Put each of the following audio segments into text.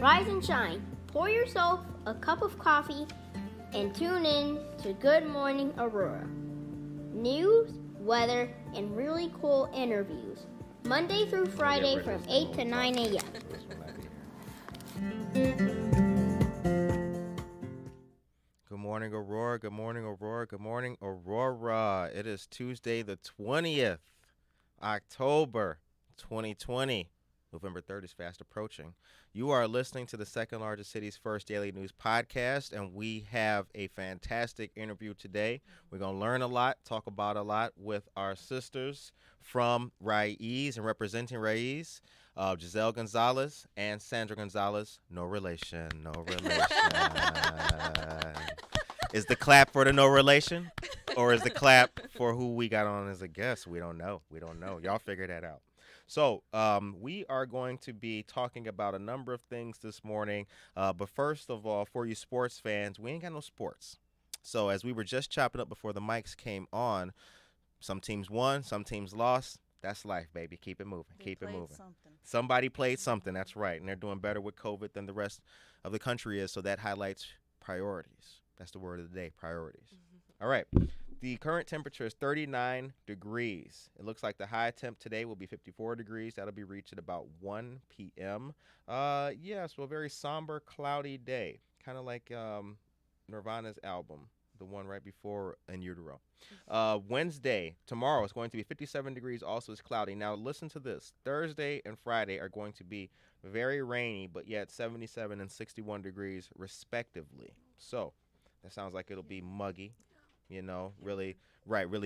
Rise and shine. Pour yourself a cup of coffee and tune in to Good Morning Aurora. News, weather, and really cool interviews. Monday through Friday from 8 to 9 a.m. Good morning, Aurora. Good morning, Aurora. Good morning, Aurora. It is Tuesday, the 20th, October 2020. November 3rd is fast approaching. You are listening to the second largest city's first daily news podcast, and we have a fantastic interview today. We're going to learn a lot, talk about a lot with our sisters from Raiz and representing Raiz, Gisele Gonzalez and Sandra Gonzalez. No relation, no relation. Is the clap for the no relation, or is the clap for who we got on as a guest? We don't know. Y'all figure that out. So we are going to be talking about a number of things this morning. But first of all, for you sports fans, we ain't got no sports. So as we were just chopping up before the mics came on, some teams won, some teams lost. That's life, baby. Keep it moving. Keep it moving. Somebody played something. That's right. And they're doing better with COVID than the rest of the country is. So that highlights priorities. That's the word of the day, priorities. All right. The current temperature is 39 degrees. It looks like the high temp today will be 54 degrees. That'll be reached at about 1 p.m. So a very somber, cloudy day, kind of like Nirvana's album, the one right before In Utero. Wednesday, tomorrow, is going to be 57 degrees. Also, it's cloudy. Now, listen to this. Thursday and Friday are going to be very rainy, but yet 77 and 61 degrees, respectively. So that sounds like it'll be muggy. Really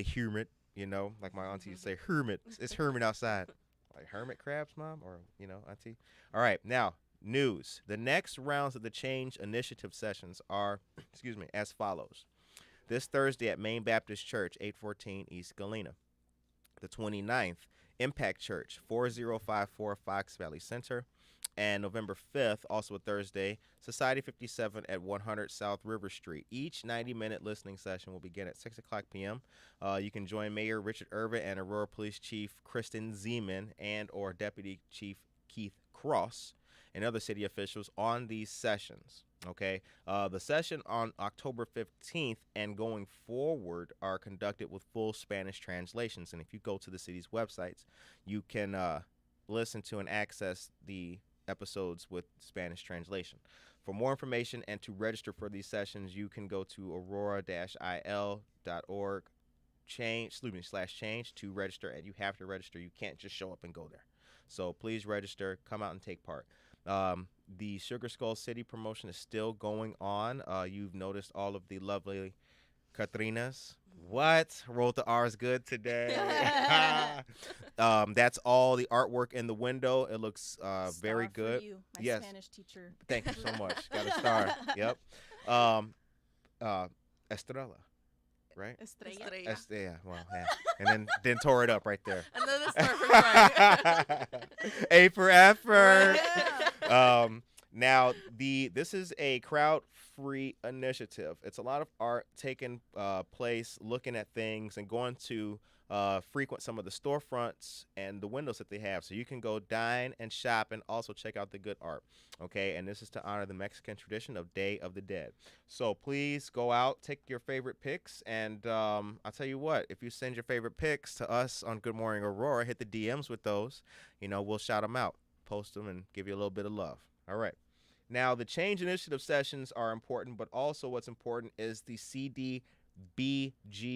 humid, like my auntie would say, hermit. It's hermit outside. Like hermit crabs, Mom? Or, auntie? All right, now, news. The next rounds of the Change Initiative sessions are, as follows. This Thursday at Main Baptist Church, 814 East Galena. The 29th, Impact Church, 4054 Fox Valley Center. And November 5th, also a Thursday, Society 57 at 100 South River Street. Each 90-minute listening session will begin at 6 o'clock p.m. You can join Mayor Richard Irvin and Aurora Police Chief Kristen Zeman and or Deputy Chief Keith Cross and other city officials on these sessions. Okay, the session on October 15th and going forward are conducted with full Spanish translations. And if you go to the city's websites, you can listen to and access the episodes with Spanish translation. For more information and to register for these sessions, you can go to aurora-il.org /change to register, and you have to register. You can't just show up and go there. So please register, come out and take part. The Sugar Skull City promotion is still going on. You've noticed all of the lovely Katrinas. What? Rolled the R's good today. That's all the artwork in the window. It looks very good. For you, my yes. Spanish teacher. Thank you so much. Got a star. Yep. Estrella, right? Estrella. Yeah. Well, yeah. And then tore it up right there. Another star for Frank. A for effort. Yeah. Now, this is a crowd-free initiative. It's a lot of art taking place, looking at things, and going to frequent some of the storefronts and the windows that they have. So you can go dine and shop and also check out the good art. Okay, and this is to honor the Mexican tradition of Day of the Dead. So please go out, take your favorite pics, and I'll tell you what, if you send your favorite pics to us on Good Morning Aurora, hit the DMs with those. We'll shout them out, post them, and give you a little bit of love. All right. Now, the Change Initiative sessions are important, but also what's important is the CDBG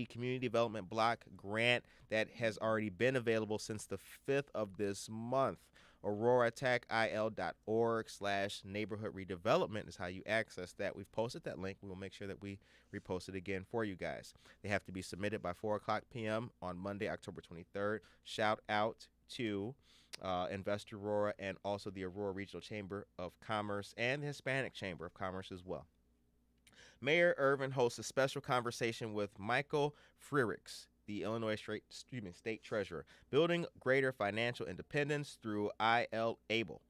Community Development Block Grant that has already been available since the 5th of this month. AuroraTechIL.org/neighborhood redevelopment is how you access that. We've posted that link. We will make sure that we repost it again for you guys. They have to be submitted by 4 o'clock p.m. on Monday, October 23rd. Shout out to Invest Aurora and also the Aurora Regional Chamber of Commerce and the Hispanic Chamber of Commerce as well. Mayor Irvin hosts a special conversation with Michael Frericks, the Illinois State Treasurer, building greater financial independence through IL-ABLE,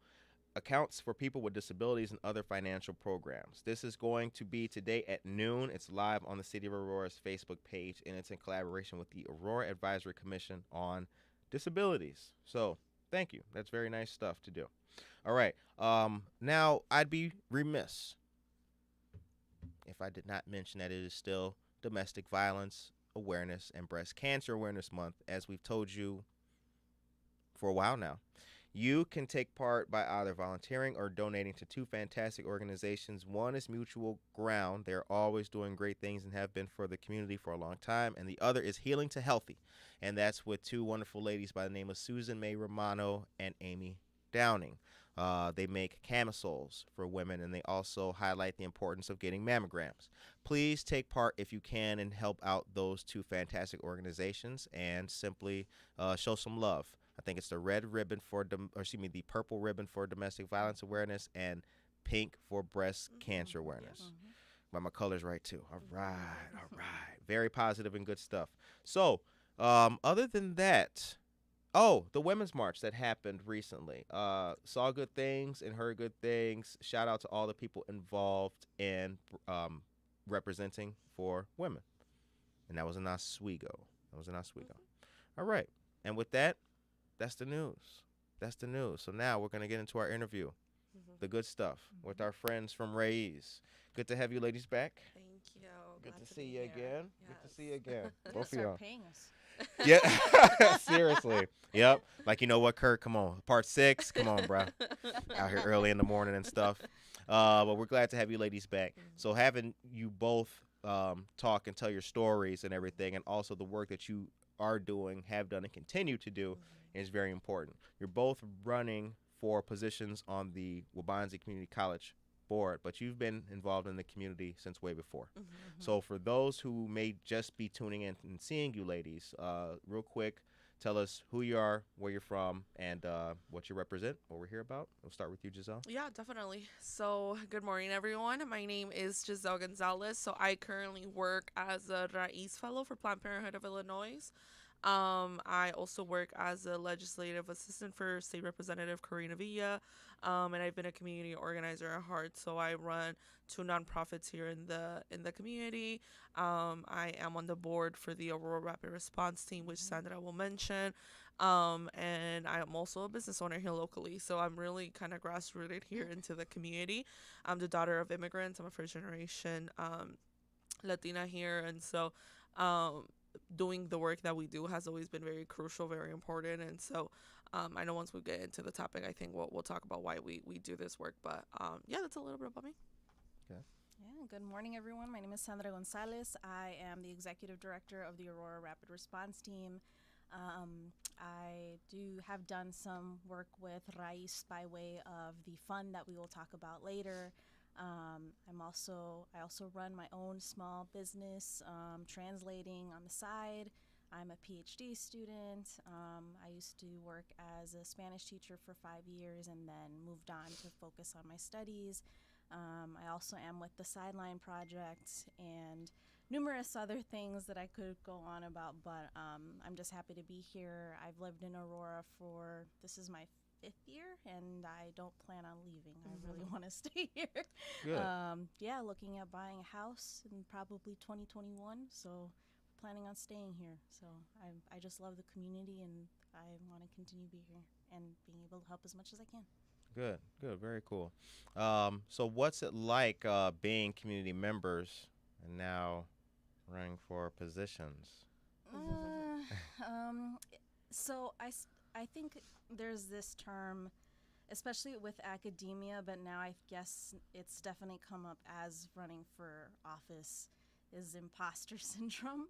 accounts for people with disabilities and other financial programs. This is going to be today at noon. It's live on the City of Aurora's Facebook page, and it's in collaboration with the Aurora Advisory Commission on Disabilities. So thank you. That's very nice stuff to do. All right. Now I'd be remiss if I did not mention that it is still Domestic Violence Awareness and Breast Cancer Awareness Month, as we've told you for a while now. You can take part by either volunteering or donating to two fantastic organizations. One is Mutual Ground. They're always doing great things and have been for the community for a long time. And the other is Healing to Healthy. And that's with two wonderful ladies by the name of Susan May Romano and Amy Downing. They make camisoles for women, and they also highlight the importance of getting mammograms. Please take part if you can and help out those two fantastic organizations and simply show some love. I think it's the the purple ribbon for domestic violence awareness and pink for breast cancer awareness. Yeah. But my color's right too. All right. Very positive and good stuff. So, other than that, the Women's March that happened recently. Saw good things and heard good things. Shout out to all the people involved in representing for women. And that was in Oswego. All right. And with that, that's the news. So now we're going to get into our interview, the good stuff, with our friends from Raiz. Good to have you ladies back. Thank you. Good Glad to be see you here. again. Yes. Good to see you again. They Both of start y'all. paying us. Yeah, seriously. Yep. Like, you know what, Kurt? Come on. Part 6. Come on, bro. Out here early in the morning and stuff. But we're glad to have you ladies back. So having you both talk and tell your stories and everything, and also the work that you are doing, have done, and continue to do is very important. You're both running for positions on the Wabanzi Community College board, but you've been involved in the community since way before. So for those who may just be tuning in and seeing you ladies, real quick, tell us who you are, where you're from, and what you represent, what we're here about. We'll start with you, Gisele. Yeah, definitely. So, good morning, everyone. My name is Gisele Gonzalez. So, I currently work as a Raiz fellow for Planned Parenthood of Illinois. I also work as a legislative assistant for State Representative Corina Villa, and I've been a community organizer at heart. So I run two nonprofits here in the community. I am on the board for the Aurora Rapid Response Team, which Sandra will mention. And I am also a business owner here locally. So I'm really kind of grassrooted here into the community. I'm the daughter of immigrants. I'm a first generation Latina here, and so doing the work that we do has always been very crucial, very important. And so I know once we get into the topic, I think we'll talk about why we do this work. But yeah, that's a little bit about me. Yeah, good morning, everyone. My name is Sandra Gonzalez. I am the executive director of the Aurora Rapid Response Team. I have done some work with Raiz by way of the fund that we will talk about later. I also run my own small business, translating on the side. I'm a PhD student. I used to work as a Spanish teacher for 5 years and then moved on to focus on my studies. I also am with the Sideline Project and numerous other things that I could go on about, but I'm just happy to be here. I've lived in Aurora this is my 5th year, and I don't plan on leaving. I really want to stay here. Good. Yeah, looking at buying a house in probably 2021, so planning on staying here. So I just love the community, and I want to continue to be here and being able to help as much as I can. Good. Very cool. So what's it like being community members and now running for positions? So I think there's this term, especially with academia, but now I guess it's definitely come up as running for office, is imposter syndrome.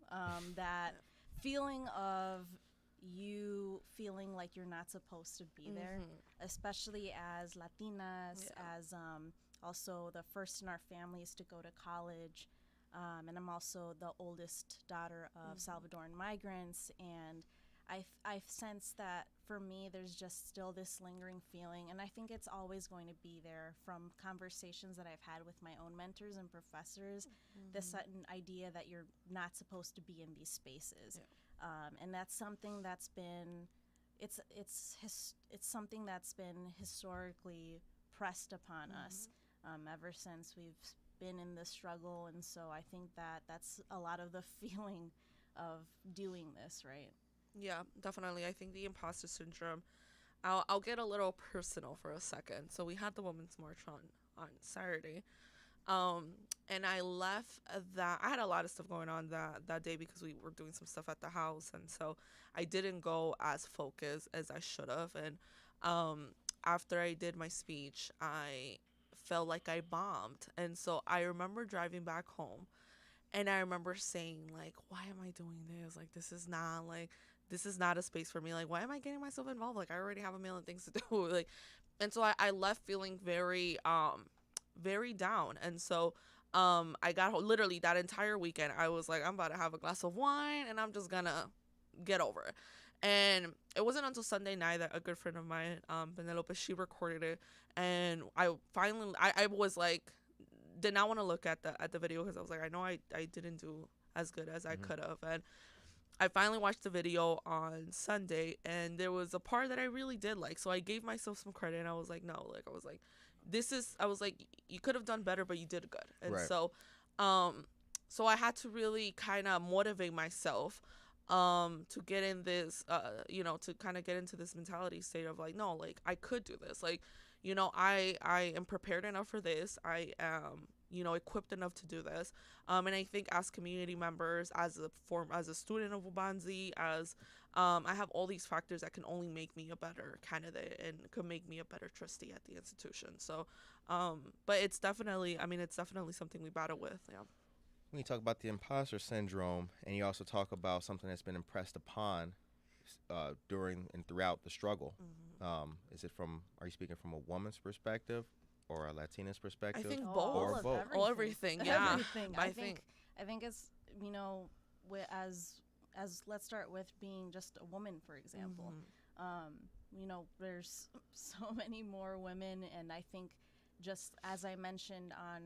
That feeling of you feeling like you're not supposed to be there, especially as Latinas, as also the first in our families to go to college. And I'm also the oldest daughter of Salvadoran migrants, and I've sensed that for me there's just still this lingering feeling, and I think it's always going to be there from conversations that I've had with my own mentors and professors, this certain idea that you're not supposed to be in these spaces. And that's something that's been it's something that's been historically pressed upon us ever since we've been in this struggle, and so I think that's a lot of the feeling of doing this, right? Yeah, definitely. I think the imposter syndrome I'll get a little personal for a second. So we had the Women's March on Saturday. Um, and I left that. I had a lot of stuff going on that day because we were doing some stuff at the house, and so I didn't go as focused as I should have. And um, after I did my speech, I felt like I bombed, and so I remember driving back home, and I remember saying like, "Why am I doing this? Like, this is not a space for me. Like, why am I getting myself involved? Like, I already have a million things to do." Like, and so I left feeling very down. And so I got literally that entire weekend I was like, I'm about to have a glass of wine and I'm just gonna get over it. And it wasn't until Sunday night that a good friend of mine, Penelope, she recorded it, and I finally I was like, did not want to look at the video because I was like, I know I didn't do as good as I could have. And I finally watched the video on Sunday, and there was a part that I really did like. So I gave myself some credit, and I was like, no, like, I was like, you could have done better, but you did good. And Right. so I had to really kind of motivate myself, to get in this, to kind of get into this mentality state of like, no, like, I could do this. Like, I am prepared enough for this. I am, equipped enough to do this. And I think as community members, as a student of Ubanzi, as I have all these factors that can only make me a better candidate and could make me a better trustee at the institution. So, but it's definitely something we battle with. Yeah. When you talk about the imposter syndrome, and you also talk about something that's been impressed upon during and throughout the struggle, are you speaking from a woman's perspective or a Latina's perspective? I think Oh, both. Or of both. Oh, everything. Yeah. Everything. I I think it's, as let's start with being just a woman, for example. There's so many more women, and I think just as I mentioned on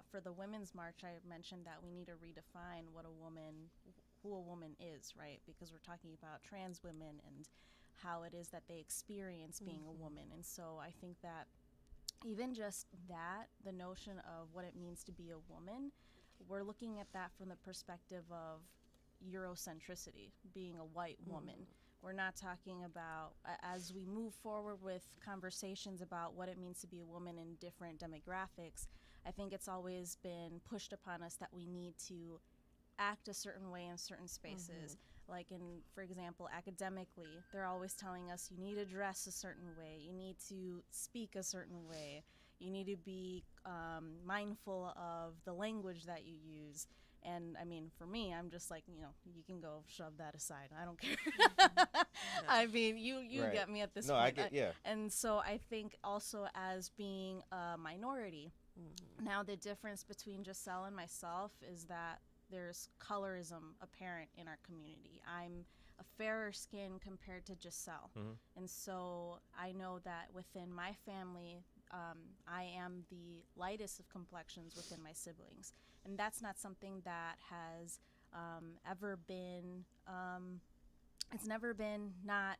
for the Women's March, I mentioned that we need to redefine who a woman is, right? Because we're talking about trans women and how it is that they experience being a woman. And so I think that even just that, the notion of what it means to be a woman, we're looking at that from the perspective of Eurocentricity, being a white woman. We're not talking about, as we move forward with conversations about what it means to be a woman in different demographics, I think it's always been pushed upon us that we need to act a certain way in certain spaces. Like for example, academically, they're always telling us you need to dress a certain way, you need to speak a certain way, you need to be mindful of the language that you use. And I mean, for me, I'm just like, you can go shove that aside. I don't care. I mean, you Right. get me at this No, point. I get, yeah. And so I think also as being a minority, now the difference between Gisele and myself is that there's colorism apparent in our community. I'm a fairer skin compared to Gisele. And so I know that within my family, I am the lightest of complexions within my siblings. And that's not something that has ever been, it's never been not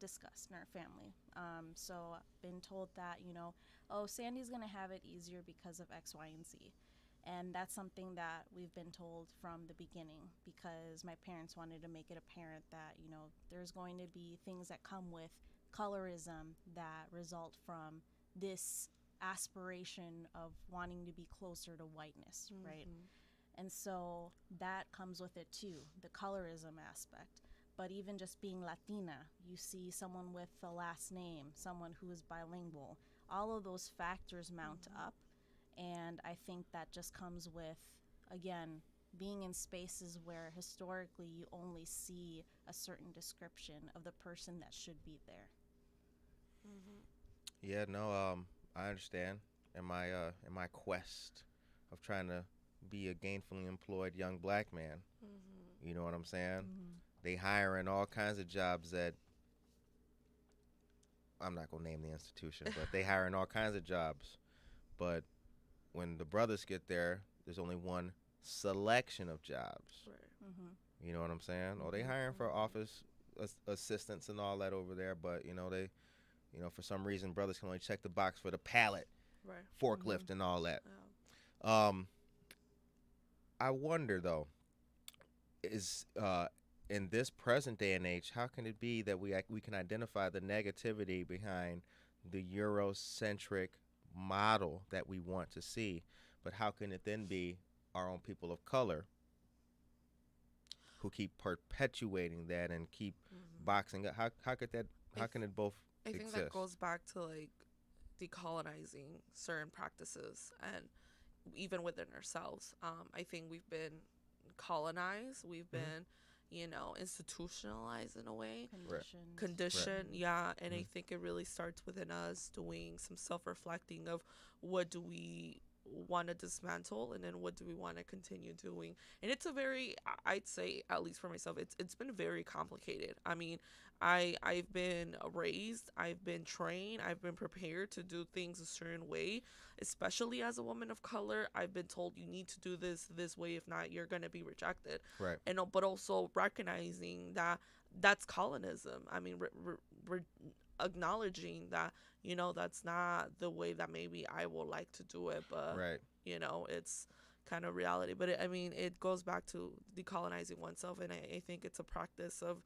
discussed in our family. So I've been told that, oh, Sandy's going to have it easier because of X, Y, and Z. And that's something that we've been told from the beginning because my parents wanted to make it apparent that, there's going to be things that come with colorism that result from this aspiration of wanting to be closer to whiteness, right? And so that comes with it too, the colorism aspect. But even just being Latina, you see someone with a last name, someone who is bilingual, all of those factors mount up. And I think that just comes with, again, being in spaces where historically you only see a certain description of the person that should be there. Yeah, no, I understand. In my quest of trying to be a gainfully employed young black man, you know what I'm saying? They hiring all kinds of jobs that I'm not gonna name the institution, but they hiring all kinds of jobs. But when the brothers get there, there's only one selection of jobs. Right. You know what I'm saying? Or they hiring for office assistants and all that over there, but they, for some reason, brothers can only check the box for the pallet, Right. forklift, and all that. Yeah. I wonder though, is in this present day and age, how can it be that we can identify the negativity behind the Eurocentric model that we want to see, but how can it then be our own people of color who keep perpetuating that and keep boxing up? How could that? How can it both I think exist? that goes back to like decolonizing certain practices and even within ourselves. I think we've been colonized. We've been, institutionalized in a way. Conditioned, yeah. And I think it really starts within us doing some self-reflecting of what do we want to dismantle and then what do we want to continue doing. And it's a very, I'd say, at least for myself, it's been very complicated. I mean, I've been raised, I've been trained, I've been prepared to do things a certain way, especially as a woman of color. I've been told you need to do this way, if not you're going to be rejected. Right. And but also recognizing that that's colonism. I mean, we're acknowledging that that's not the way that maybe I would like to do it, but Right. It's kind of reality. But it goes back to decolonizing oneself, and I think it's a practice of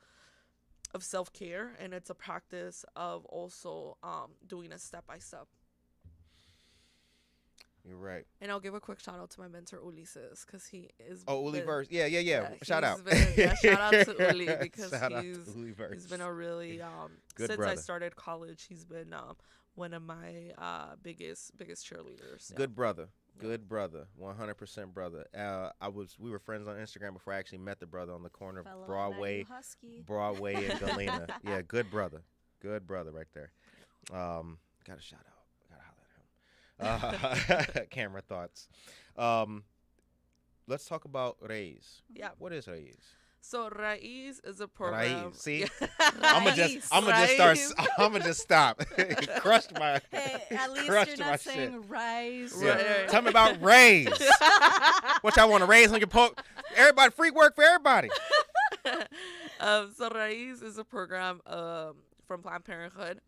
self-care, and it's a practice of also doing a step-by-step. You're right. And I'll give a quick shout out to my mentor Ulises, because he is Uliverse. Yeah. Shout out. Shout out to Uli, because he's been a really good since brother. I started college, he's been one of my biggest cheerleaders. Yeah. Good brother. Good brother. 100% brother. We were friends on Instagram before I actually met the brother on the corner of Fellow Broadway and Galena. Yeah, good brother. Good brother right there. Got a shout out. Got to holler at him. Camera thoughts. Let's talk about Raiz. Yeah. What is Raiz? So Raiz is a program. Raiz. See? Yeah. I'm gonna just stop. Crushed my Hey, at least crushed you're my not shit. saying rise. Yeah. Right. Tell me about Raiz. What y'all want to raise on your poke? Everybody, free work for everybody. So Raiz is a program from Planned Parenthood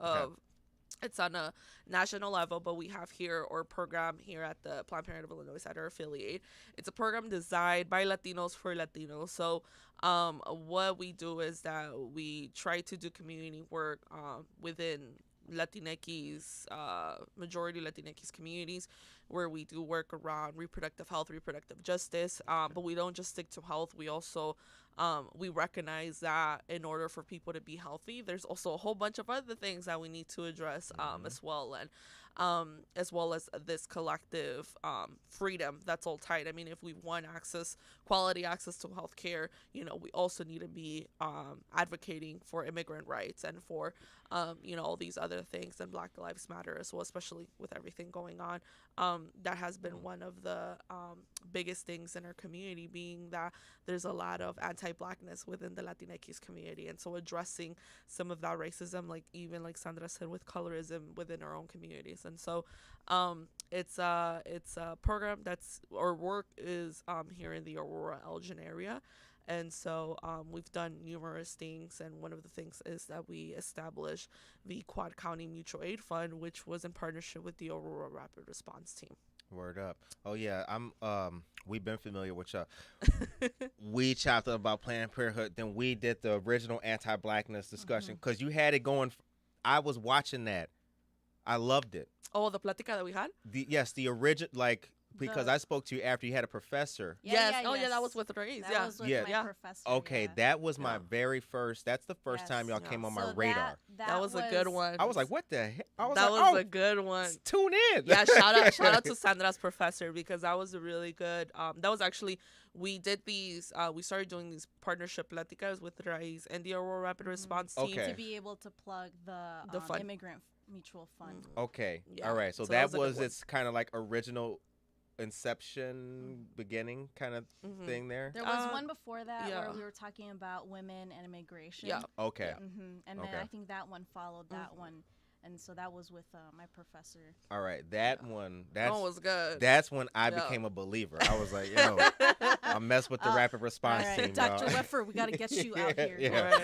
It's on a national level, but we have here our program here at the Planned Parenthood of Illinois at our affiliate. It's a program designed by Latinos for Latinos. So what we do is that we try to do community work within Latinx, majority Latinx communities, where we do work around reproductive health, reproductive justice, but we don't just stick to health. We also we recognize that in order for people to be healthy, there's also a whole bunch of other things that we need to address as well, and as well as this collective freedom that's all tied. I mean, if we want quality access to healthcare, we also need to be advocating for immigrant rights and for all these other things, and Black Lives Matter as well, especially with everything going on. That has been one of the biggest things in our community, being that there's a lot of anti-Blackness within the Latinx community, and so addressing some of that racism, like Sandra said, with colorism within our own communities. And so it's a program our work is here in the Aurora, Elgin area. And so we've done numerous things, and one of the things is that we established the Quad County Mutual Aid Fund, which was in partnership with the Aurora Rapid Response Team. Word up. Oh yeah, we've been familiar with y'all. We chopped up about Planned Parenthood, then we did the original anti-Blackness discussion, because you had it going. I was watching that. I loved it. Oh, the plática that we had? The original, because I spoke to you after you had a professor. Yes. That was with Raiz. That was with my professor. Okay, yeah. that was my very first. That's the first time y'all came on my radar. That was a good one. I was like, what the heck? That was a good one. Tune in. Yeah, shout out to Sandra's professor, because that was a really good. That was actually, we did these. We started doing these partnership pláticas with Raiz and the Aurora Rapid Response Team Okay. to be able to plug the fund. immigrant mutual fund. Okay. Yeah. All right. So that that was a good was one. its kind of like original inception beginning kind of thing there. There was one before that yeah. where we were talking about women and immigration. Yeah. Okay. And Okay. then I think that one followed that one. And so that was with my professor. All right. That one. That was good. That's when I became a believer. I was like, yo, I mess with the rapid response all team. right, Dr. y'all. Weffer, we got to get you out here. Yeah.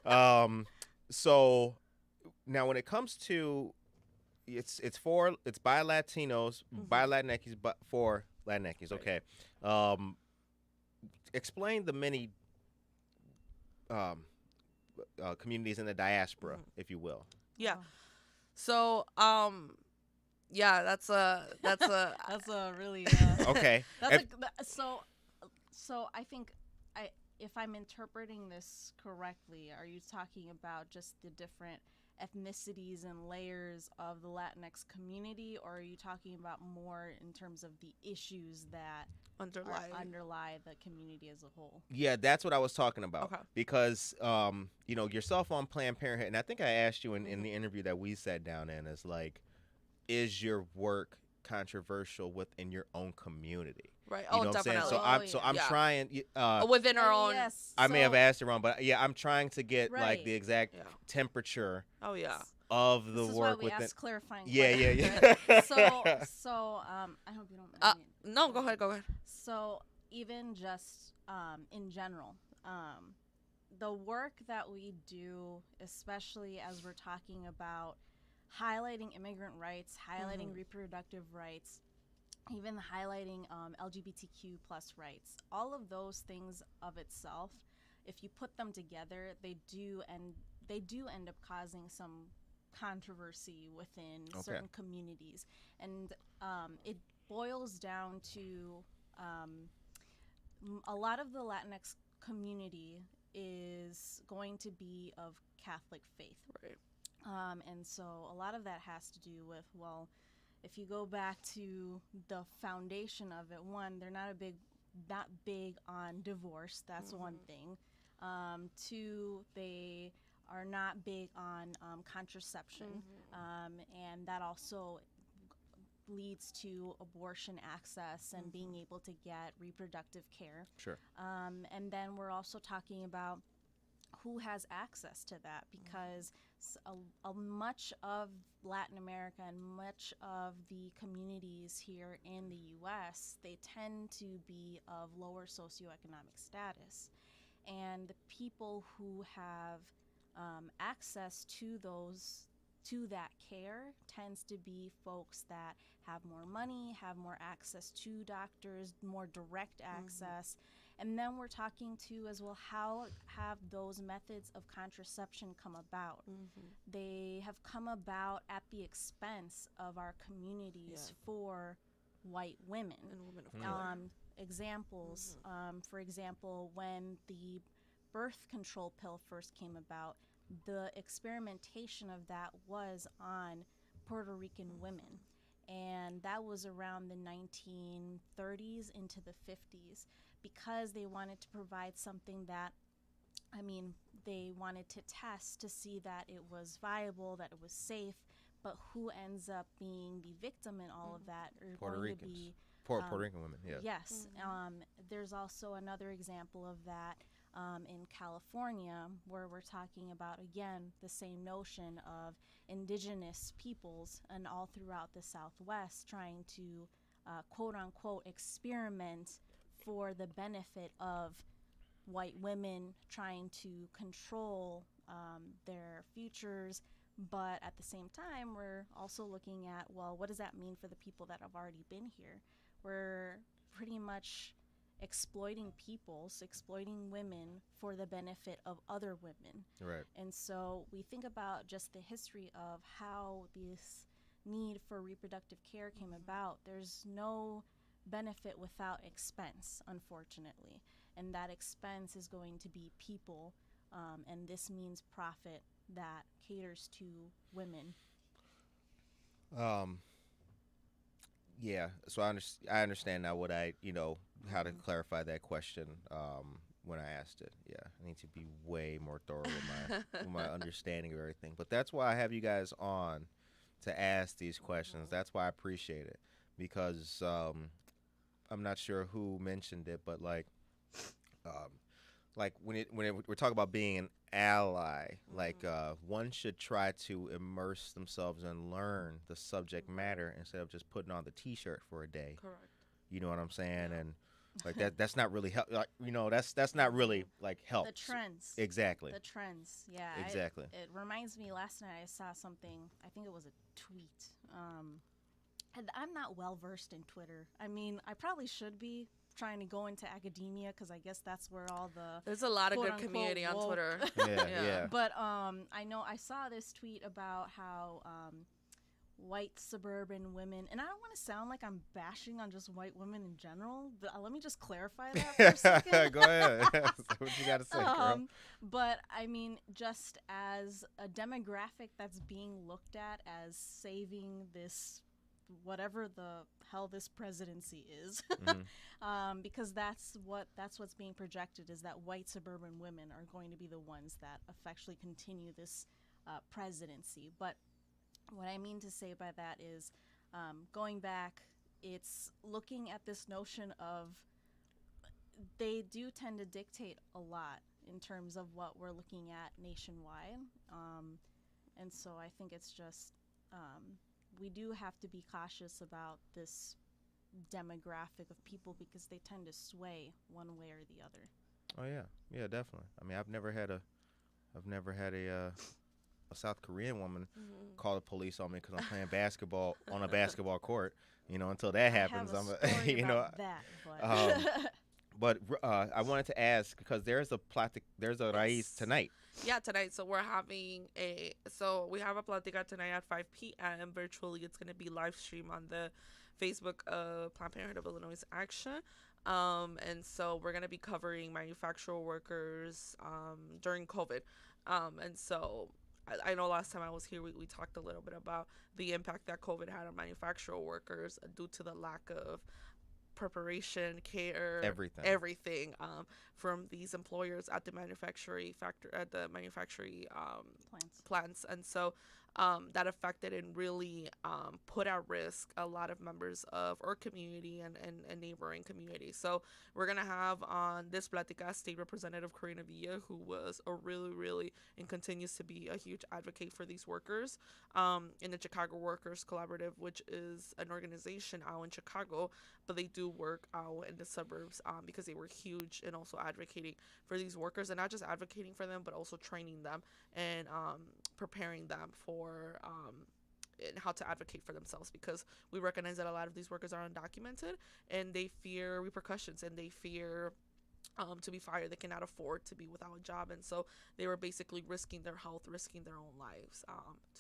Right. So now when it comes to it's by Latinos, by Latinx, but for Latinx. Okay. Explain the many um, communities in the diaspora, if you will. Yeah. Oh, So, yeah, that's a that's a really Okay. that's If- so I think if I'm interpreting this correctly, are you talking about just the different ethnicities and layers of the Latinx community, or are you talking about more in terms of the issues that underlie the community as a whole? Yeah, that's what I was talking about. Okay. Because, yourself on Planned Parenthood, and I think I asked you in Mm-hmm. the interview that we sat down in, is like, is your work controversial within your own community? right. You Oh, know what I'm saying? definitely. So Oh, I'm yeah. trying. Within our own. Yes. I may have so- asked it wrong, but yeah, I'm trying to get like Right. the exact Yeah. temperature Oh yeah. of the This is work why we within. ask clarifying Yeah, questions, yeah, right? yeah. So I hope you don't mind. me No, go ahead. Go ahead. So even just in general, the work that we do, especially as we're talking about highlighting immigrant rights, highlighting reproductive rights, even highlighting LGBTQ plus rights, all of those things of itself, if you put them together, they do end up causing some controversy within certain communities, and it boils down to a lot of the Latinx community is going to be of Catholic faith. Right. And so a lot of that has to do with, well, if you go back to the foundation of it, one, they're not big on divorce. That's one thing. Two, they are not big on contraception, and that also leads to abortion access and being able to get reproductive care. Sure. And then we're also talking about who has access to that, because much of Latin America and much of the communities here in the U.S., they tend to be of lower socioeconomic status. And the people who have access to that care tends to be folks that have more money, have more access to doctors, more direct access. And then we're talking too as well, how have those methods of contraception come about? They have come about at the expense of our communities for white women. And women of color. Examples, for example, when the birth control pill first came about, the experimentation of that was on Puerto Rican women. And that was around the 1930s into the 50s, because they wanted to provide something that, they wanted to test to see that it was viable, that it was safe, but who ends up being the victim in all of that are Puerto going Ricans. to be Puerto Rican women, yeah. Yes. There's also another example of that in California, where we're talking about, again, the same notion of indigenous peoples and all throughout the Southwest trying to, quote unquote, experiment for the benefit of white women, trying to control their futures. But at the same time, we're also looking at, well, what does that mean for the people that have already been here? We're pretty much exploiting women for the benefit of other women. Right. And so we think about just the history of how this need for reproductive care came about. There's no benefit without expense, unfortunately. And that expense is going to be people, and this means profit that caters to women. Yeah, so I understand now what how to clarify that question when I asked it. Yeah, I need to be way more thorough with my understanding of everything. But that's why I have you guys on to ask these questions. That's why I appreciate it, because I'm not sure who mentioned it, but like when we're talking about being an ally, one should try to immerse themselves and learn the subject matter instead of just putting on the T-shirt for a day. Correct. You know what I'm saying? And like that's not really help. That's not really like help. The trends. Exactly. The trends, yeah. Exactly. It reminds me, last night I saw something, I think it was a tweet. And I'm not well versed in Twitter. I mean, I probably should be. trying to go into academia because I guess that's where all the There's a lot of good quote-unquote community on woke- Twitter. Yeah. But I know I saw this tweet about how white suburban women, and I don't want to sound like I'm bashing on just white women in general, but let me just clarify that for a second. Go ahead. What you got to say, girl? But I mean, just as a demographic that's being looked at as saving this, whatever the hell this presidency is, because that's what's being projected, is that white suburban women are going to be the ones that effectually continue this presidency. But what I mean to say by that is, going back, it's looking at this notion of they do tend to dictate a lot in terms of what we're looking at nationwide. And so I think it's just, we do have to be cautious about this demographic of people because they tend to sway one way or the other. Oh yeah, definitely. I mean, I've never had a South Korean woman call the police on me because I'm playing basketball on a basketball court. Until that happens, I have a story about that, but I wanted to ask because there's a Raiz tonight. Yeah, tonight. So we have a Platica tonight at 5 p.m. virtually. It's going to be live stream on the Facebook Planned Parenthood of Illinois Action. And so we're going to be covering manufacturer workers during COVID. And so I know last time I was here, we talked a little bit about the impact that COVID had on manufacturer workers due to the lack of preparation, care, everything from these employers at the manufacturing plants. And so that affected and really put at risk a lot of members of our community and neighboring communities. So we're going to have on this Platica State Representative Corina Villa, who was a really and continues to be a huge advocate for these workers in the Chicago Workers Collaborative, which is an organization out in Chicago, but they do work out in the suburbs because they were huge and also advocating for these workers, and not just advocating for them, but also training them and preparing them for and how to advocate for themselves, because we recognize that a lot of these workers are undocumented and they fear repercussions and they fear to be fired. They cannot afford to be without a job, and so they were basically risking their health, risking their own lives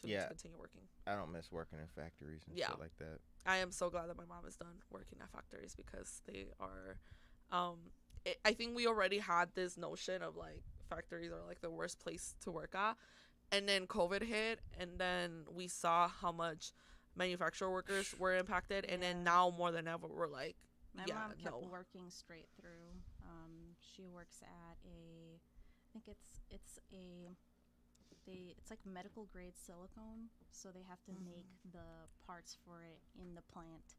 to continue working. I don't miss working in factories and shit like that. I am so glad that my mom is done working at factories because they are I think we already had this notion of like factories are like the worst place to work at, and then COVID hit, and then we saw how much manufacturer workers were impacted, and then now more than ever we're like, my mom kept working straight through. She works at it's like medical grade silicone, so they have to make the parts for it in the plant.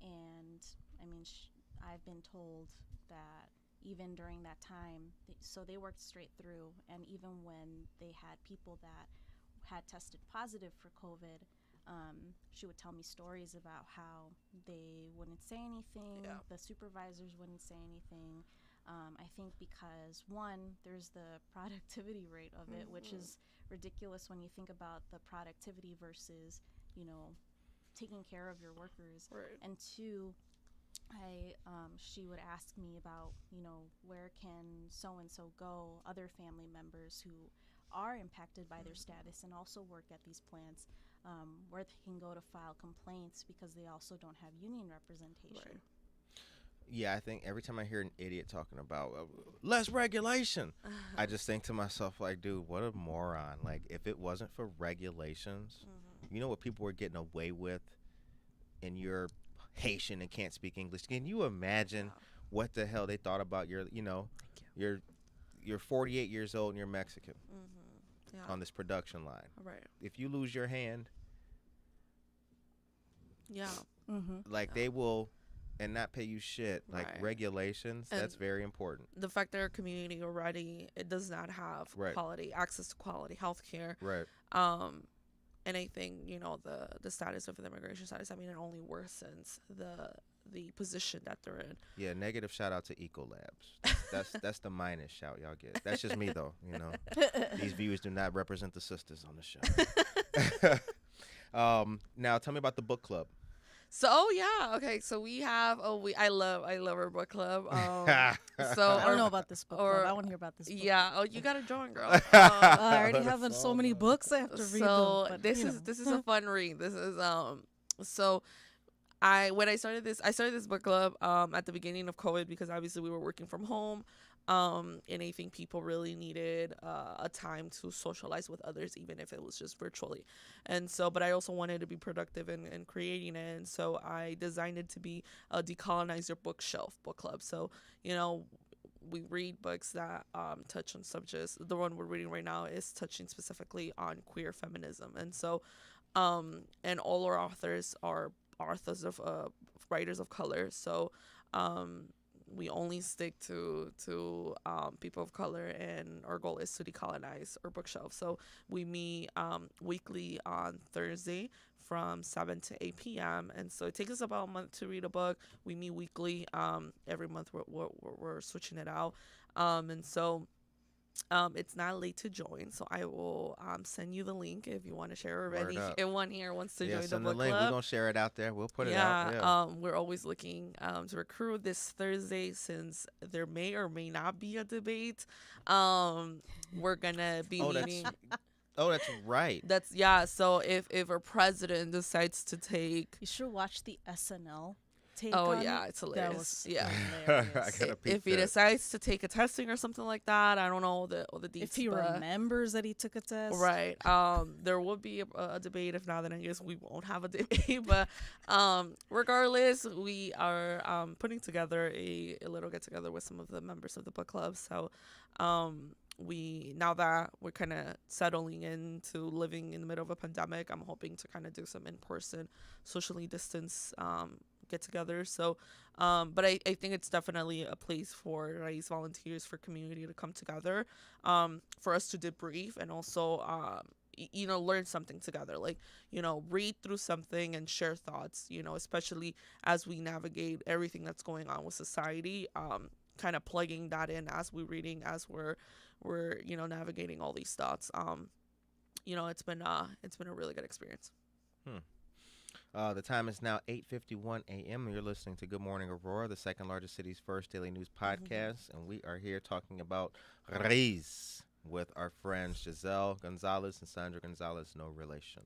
And I mean, I've been told that even during that time, so they worked straight through, and even when they had people that had tested positive for COVID, she would tell me stories about how they wouldn't say anything, the supervisors wouldn't say anything. I think because, one, there's the productivity rate of it, which is ridiculous when you think about the productivity versus, taking care of your workers. Right. And two, she would ask me about, where can so-and-so go, other family members who are impacted by their status and also work at these plants, where they can go to file complaints because they also don't have union representation. Right. Yeah, I think every time I hear an idiot talking about less regulation, I just think to myself, like, dude, what a moron. Like, if it wasn't for regulations, you know what people were getting away with, and you're Haitian and can't speak English. Can you imagine what the hell they thought about you're 48 years old and you're Mexican on this production line. Right. If you lose your hand, they will and not pay you shit. Like regulations, and that's very important. The fact that our community already does not have quality access to quality health care. Right. And I think, the status of the immigration status, I mean, it only worsens the position that they're in. Yeah, negative shout out to Ecolabs. That's the minus shout y'all get. That's just me though, These views do not represent the sisters on the show. Now tell me about the book club. Okay, so we have I love our book club. So I don't know about this book club. I want to hear about this book. Yeah, you gotta join, girl. I already have so many books I have to read. So them, but, this is a fun read. This is so I started this book club at the beginning of COVID because obviously we were working from home. And I think people really needed a time to socialize with others, even if it was just virtually. And so, but I also wanted to be productive in creating it. And so I designed it to be a decolonize your bookshelf book club. So, we read books that touch on subjects. The one we're reading right now is touching specifically on queer feminism. And so, and all our authors are authors of writers of color. So, we only stick to people of color, and our goal is to decolonize our bookshelf. So we meet weekly on Thursday from 7 to 8 p.m. And so it takes us about a month to read a book. We meet weekly. Every month we're switching it out. And so it's not late to join, so I will send you the link if you want to share, or anyone here wants to join the book link. club. We're gonna share it out there. We'll put it out. Yeah. We're always looking to recruit this Thursday, since there may or may not be a debate. We're gonna be meeting. That's right. So if our president decides to take, you should watch the SNL. It's hilarious. Hilarious. If he decides to take a testing or something like that, I don't know all the details. If he remembers that he took a test, right? There will be a debate. If not, then I guess we won't have a debate. But regardless, we are putting together a little get together with some of the members of the book club. So now that we're kind of settling into living in the middle of a pandemic, I'm hoping to kind of do some in-person, socially distanced get together. So but I think it's definitely a place for Raiz volunteers, for community to come together, for us to debrief, and also learn something together, like read through something and share thoughts, especially as we navigate everything that's going on with society, kind of plugging that in as we're reading, as we're navigating all these thoughts. It's been a really good experience. The time is now 8:51 a.m. and you're listening to Good Morning Aurora, the second largest city's first daily news podcast. And we are here talking about Raiz with our friends Gisele Gonzalez and Sandra Gonzalez, no relation.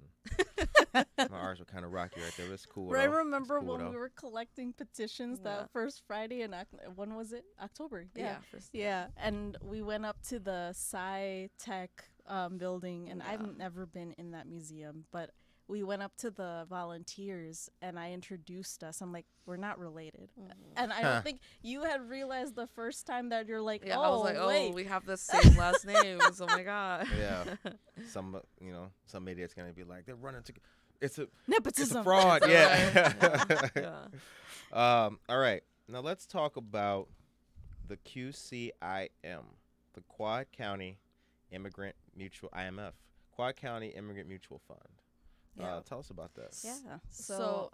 My R's were kind of rocky right there. It's cool. I remember when we were collecting petitions that first Friday in when was it? October. Yeah. And we went up to the Sci Tech building, and I've never been in that museum, but we went up to the volunteers and I introduced us. I'm like, we're not related. And I don't think you had realized the first time that you're like, I was like, wait, we have the same last names. Oh my God. Yeah. Some idiots going to be like, they're running to, it's a nepotism. It's a fraud. Yeah. All right. Now let's talk about the QCIM, the Quad County Immigrant Mutual, IMF, Quad County Immigrant Mutual Fund. Tell us about that. Yeah. So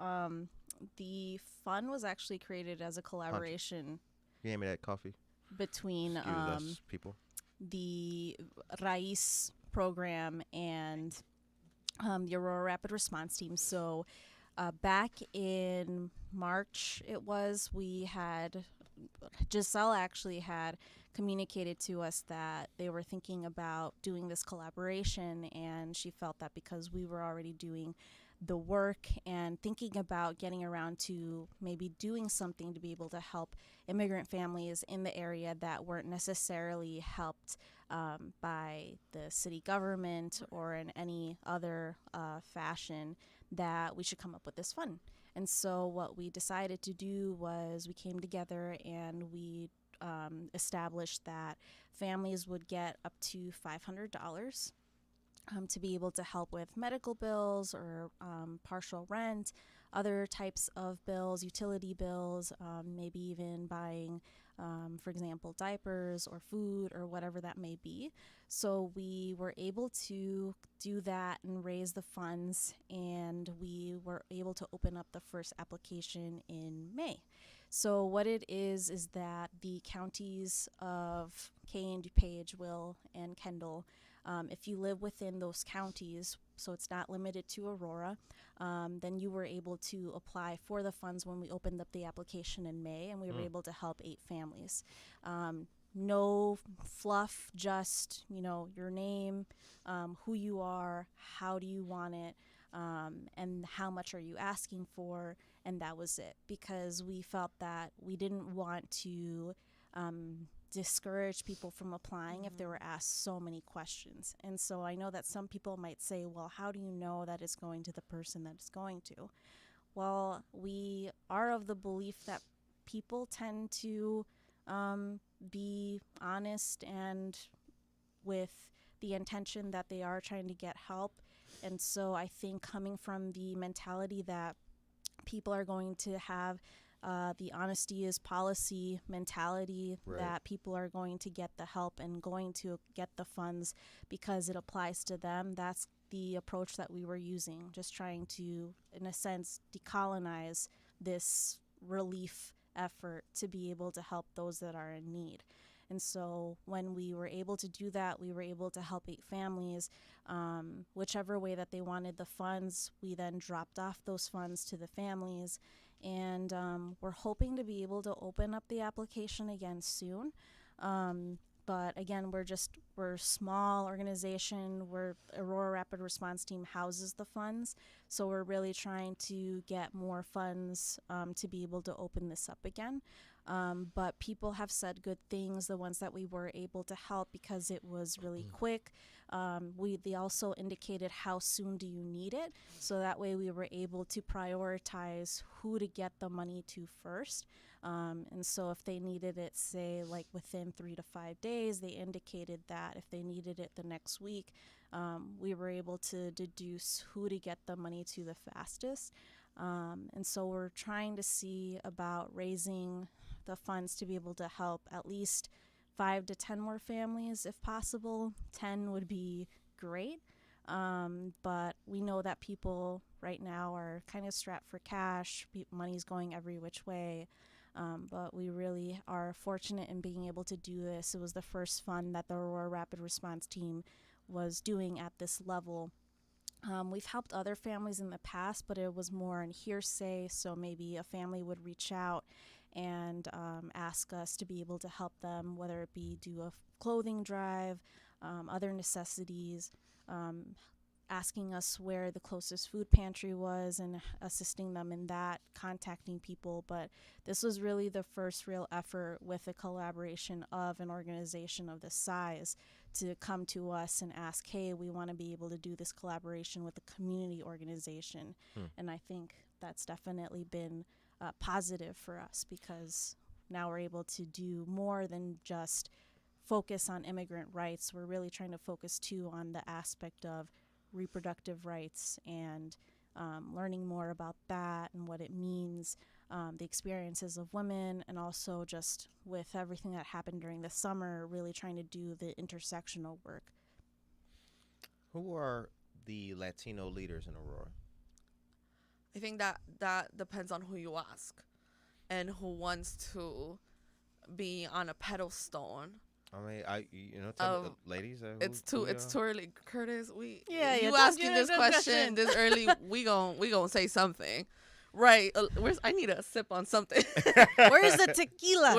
the fund was actually created as a collaboration. You hand me that coffee? Between people. The Raiz program and the Aurora Rapid Response Team. So back in March, Gisele actually had communicated to us that they were thinking about doing this collaboration, and she felt that because we were already doing the work and thinking about getting around to maybe doing something to be able to help immigrant families in the area that weren't necessarily helped by the city government or in any other fashion, that we should come up with this fund. And so what we decided to do was we came together and we established that families would get up to $500 to be able to help with medical bills or partial rent, other types of bills, utility bills, maybe even buying, for example, diapers or food or whatever that may be. So we were able to do that and raise the funds, and we were able to open up the first application in May. So what it is that the counties of Kane, DuPage, Will, and Kendall If you live within those counties, so it's not limited to Aurora, then you were able to apply for the funds when we opened up the application in May, and we were able to help 8 families. No fluff, just, your name, who you are, how do you want it, and how much are you asking for, and that was it. Because we felt that we didn't want to discourage people from applying if they were asked so many questions. And so I know that some people might say, well, how do you know that it's going to the person that it's going to? Well, we are of the belief that people tend to be honest and with the intention that they are trying to get help. And so I think coming from the mentality that people are going to have the honesty is policy mentality, Right. that people are going to get the help and going to get the funds because it applies to them. That's the approach that we were using, just trying to, in a sense, decolonize this relief effort to be able to help those that are in need. And so when we were able to do that, we were able to help 8 families, whichever way that they wanted the funds. We then dropped off those funds to the families, and we're hoping to be able to open up the application again soon. But again, we're a small organization. Aurora Rapid Response Team houses the funds, so we're really trying to get more funds to be able to open this up again. But people have said good things, the ones that we were able to help, because it was really quick. They also indicated how soon do you need it, so that way we were able to prioritize who to get the money to first. And so if they needed it, say, like within 3 to 5 days, they indicated that. If they needed it the next week, we were able to deduce who to get the money to the fastest. And so we're trying to see about raising the funds to be able to help at least 5 to 10 more families if possible. 10 would be great. But we know that people right now are kind of strapped for cash. Money's going every which way. But we really are fortunate in being able to do this. It was the first fund that the Aurora Rapid Response Team was doing at this level. We've helped other families in the past, but it was more in hearsay. So maybe a family would reach out and ask us to be able to help them, whether it be do a clothing drive, other necessities, asking us where the closest food pantry was and assisting them in that, contacting people. But this was really the first real effort with a collaboration of an organization of this size to come to us and ask, hey, we want to be able to do this collaboration with a community organization. And I think that's definitely been positive for us, because now we're able to do more than just focus on immigrant rights. We're really trying to focus too on the aspect of reproductive rights and learning more about that and what it means, the experiences of women, and also just with everything that happened during the summer, really trying to do the intersectional work. Who are the Latino leaders in Aurora? I think that depends on who you ask and who wants to be on a pedestal. I mean, tell me, ladies. It's too early, Curtis. You asking this question this early. we gon' say something, right? I need a sip on something. Where's the tequila?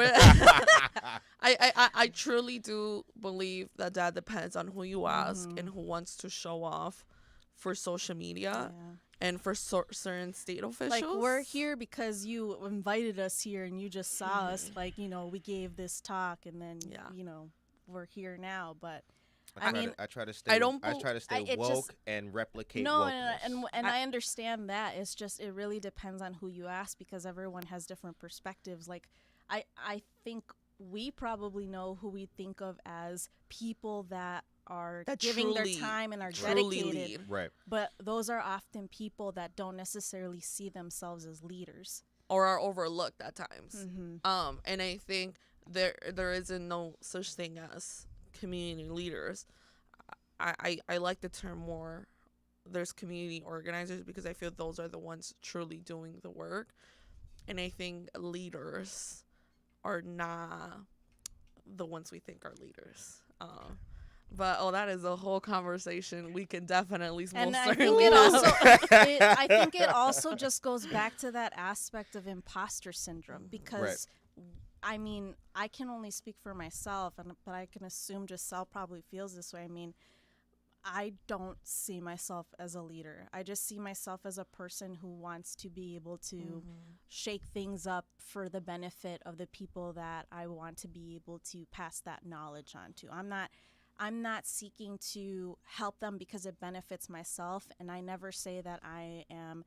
I truly do believe that depends on who you ask and who wants to show off for social media. Yeah. And for certain state officials. Like, we're here because you invited us here and you just saw us. Like, we gave this talk and then, we're here now. But I try to stay woke and replicate wokeness. and I understand that. It's just, it really depends on who you ask, because everyone has different perspectives. Like, I think we probably know who we think of as people that are giving their time and are dedicated. Lead. Right. But those are often people that don't necessarily see themselves as leaders. Or are overlooked at times. And I think there isn't no such thing as community leaders. I like the term more, there's community organizers, because I feel those are the ones truly doing the work. And I think leaders are not the ones we think are leaders. But that is a whole conversation we can definitely And most I think certainly it have. also, I think it also just goes back to that aspect of imposter syndrome because, I mean, I can only speak for myself, but I can assume Gisele probably feels this way. I mean, I don't see myself as a leader. I just see myself as a person who wants to be able to shake things up for the benefit of the people that I want to be able to pass that knowledge on to. I'm not seeking to help them because it benefits myself, and I never say that I am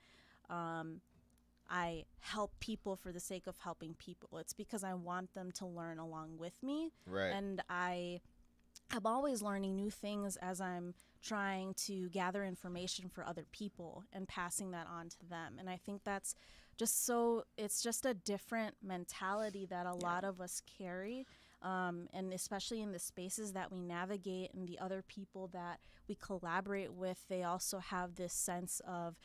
I help people for the sake of helping people. It's because I want them to learn along with me. Right. And I'm always learning new things as I'm trying to gather information for other people and passing that on to them. And I think that's it's just a different mentality that a lot of us carry. And especially in the spaces that we navigate and the other people that we collaborate with, they also have this sense of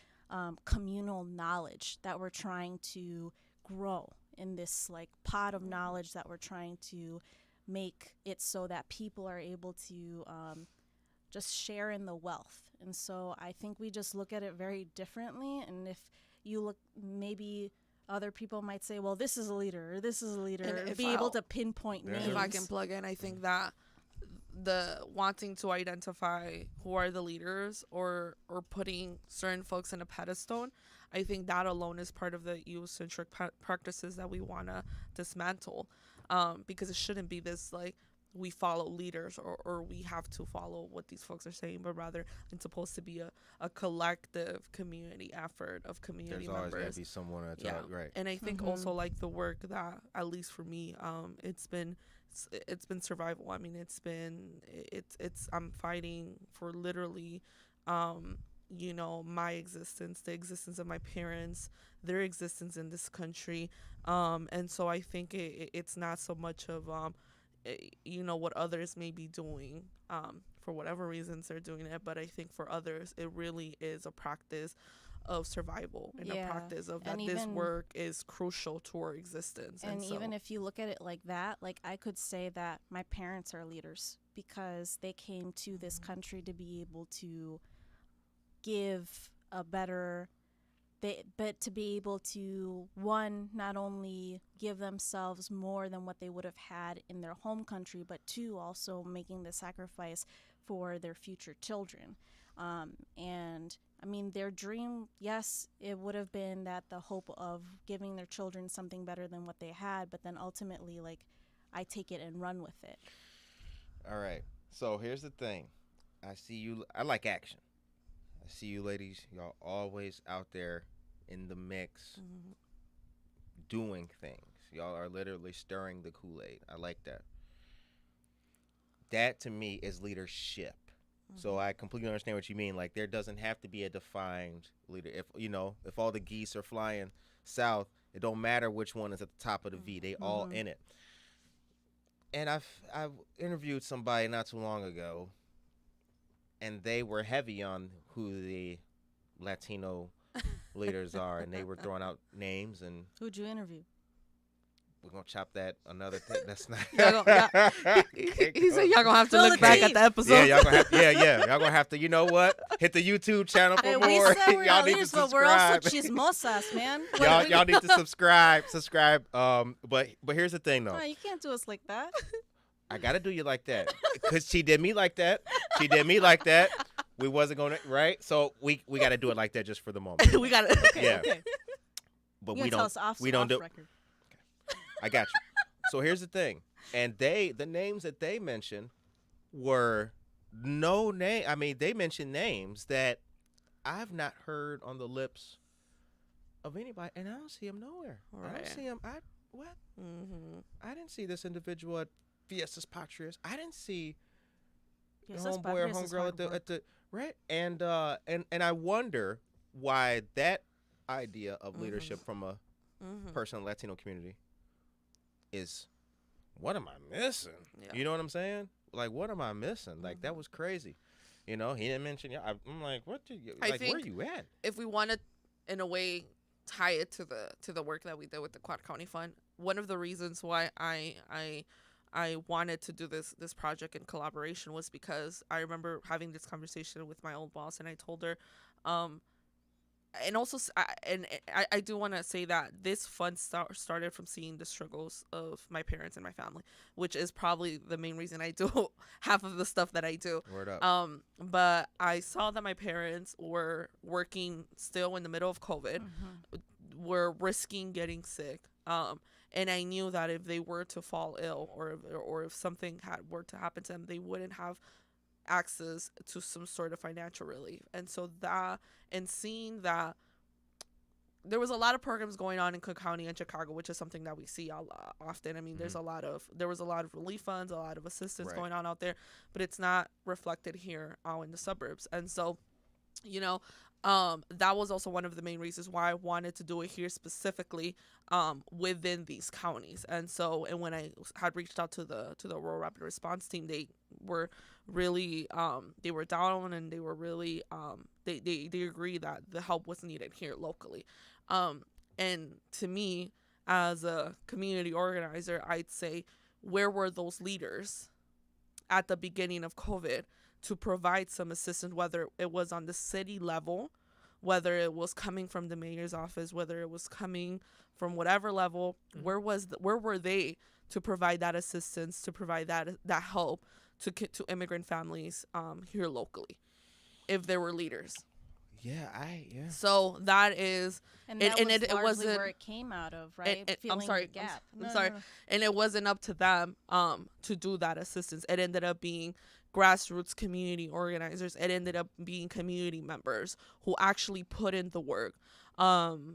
communal knowledge that we're trying to grow in this like pot of knowledge that we're trying to make it so that people are able to just share in the wealth. And so I think we just look at it very differently. And if you look, maybe other people might say, well, this is a leader, or this is a leader, And and if be able to pinpoint names. If I can plug in, I think that the wanting to identify who are the leaders or putting certain folks in a pedestal, I think that alone is part of the ego-centric practices that we want to dismantle, because it shouldn't be this like we follow leaders or we have to follow what these folks are saying, but rather it's supposed to be a collective community effort of community There's always members. got to be someone that's right. And I think also like the work that, at least for me, it's been survival. I mean, it's I'm fighting for literally, my existence, the existence of my parents, their existence in this country. And so I think it's not so much of, what others may be doing, for whatever reasons they're doing it. But I think for others, it really is a practice of survival and a practice of that this work is crucial to our existence. And even if you look at it like that, like I could say that my parents are leaders because they came to this country to be able to give a better, but to be able to, one, not only give themselves more than what they would have had in their home country, but two, also making the sacrifice for their future children. And I mean, their dream, yes, it would have been that the hope of giving their children something better than what they had, but then ultimately, like, I take it and run with it. All right. So here's the thing. I like action. I see you ladies, y'all always out there in the mix doing things. Y'all are literally stirring the Kool-Aid. I like that. That to me is leadership. So I completely understand what you mean. Like, there doesn't have to be a defined leader. If all the geese are flying south, it don't matter which one is at the top of the V. They all in it. And I've interviewed somebody not too long ago, and they were heavy on who the Latino leaders are, and they were throwing out names. And who'd you interview? We're gonna chop that another thing. That's not. He said y'all gonna have to look back at the episode. Yeah, y'all gonna have. Y'all gonna have to. You know what? Hit the YouTube channel for Hey, more. we said we're Y'all not need to leaders, but we're also subscribe. chismosas, man. y'all need to subscribe. But here's the thing though. No, you can't do us like that. I gotta do you like that because she did me like that. We wasn't gonna right. So we gotta do it like that just for the moment. We got it. Yeah. Okay. But You we can tell us don't. off Do. record. I got you. So here's the thing. And the names that they mentioned were no name. I mean, they mentioned names that I've not heard on the lips of anybody, and I don't see them nowhere. I don't see them. What? I didn't see this individual at Fiestas Patrias. I didn't see Fiestas homeboy or Patrias is homegirl hard at work. the right. And I wonder why that idea of leadership from a person in the Latino community is, what am I missing? Yeah. You know what I'm saying? Like, what am I missing? Like, that was crazy. He didn't mention. I'm like, what did you? I Like, where think you at? if we want to, in a way, tie it to the work that we did with the Quad County Fund, one of the reasons why I I wanted to do this project in collaboration was because I remember having this conversation with my old boss, and I told her, and also I do want to say that this fund started from seeing the struggles of my parents and my family, which is probably the main reason I do half of the stuff that I do. Word up. But I saw that my parents were working still in the middle of COVID, were risking getting sick. And I knew that if they were to fall ill, or if something were to happen to them, they wouldn't have access to some sort of financial relief. And so that, and seeing that there was a lot of programs going on in Cook County and Chicago, which is something that we see often. I mean, there was a lot of relief funds, a lot of assistance going on out there, but it's not reflected here out in the suburbs. And so, that was also one of the main reasons why I wanted to do it here specifically, within these counties. And so, and when I had reached out to the Aurora Rapid Response Team, they were really, they were down, and they were really, they agreed that the help was needed here locally. And to me, as a community organizer, I'd say, where were those leaders at the beginning of COVID to provide some assistance, whether it was on the city level, whether it was coming from the mayor's office, whether it was coming from whatever level, where were they to provide that assistance, to provide that help to immigrant families here locally, if there were leaders? Yeah. So that is, and that was largely wasn't where it came out of, right? I'm sorry. The gap. I'm sorry. And it wasn't up to them to do that assistance. It ended up being grassroots community organizers. It ended up being community members who actually put in the work.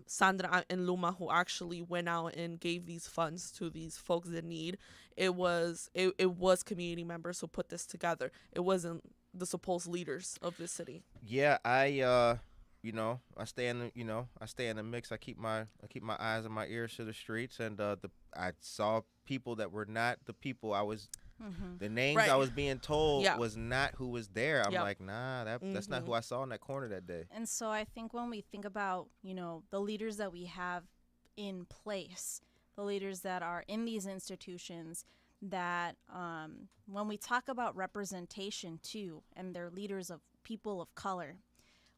Sandra and Luma, who actually went out and gave these funds to these folks in need. It was community members who put this together. It wasn't the supposed leaders of this city. Yeah, I stay in the mix. I keep my eyes and my ears to the streets, and I saw people that were not the people I was. The names I was being told was not who was there. I'm like, nah, that's not who I saw in that corner that day. And so I think when we think about, the leaders that we have in place, the leaders that are in these institutions, that when we talk about representation too, and they're leaders of people of color,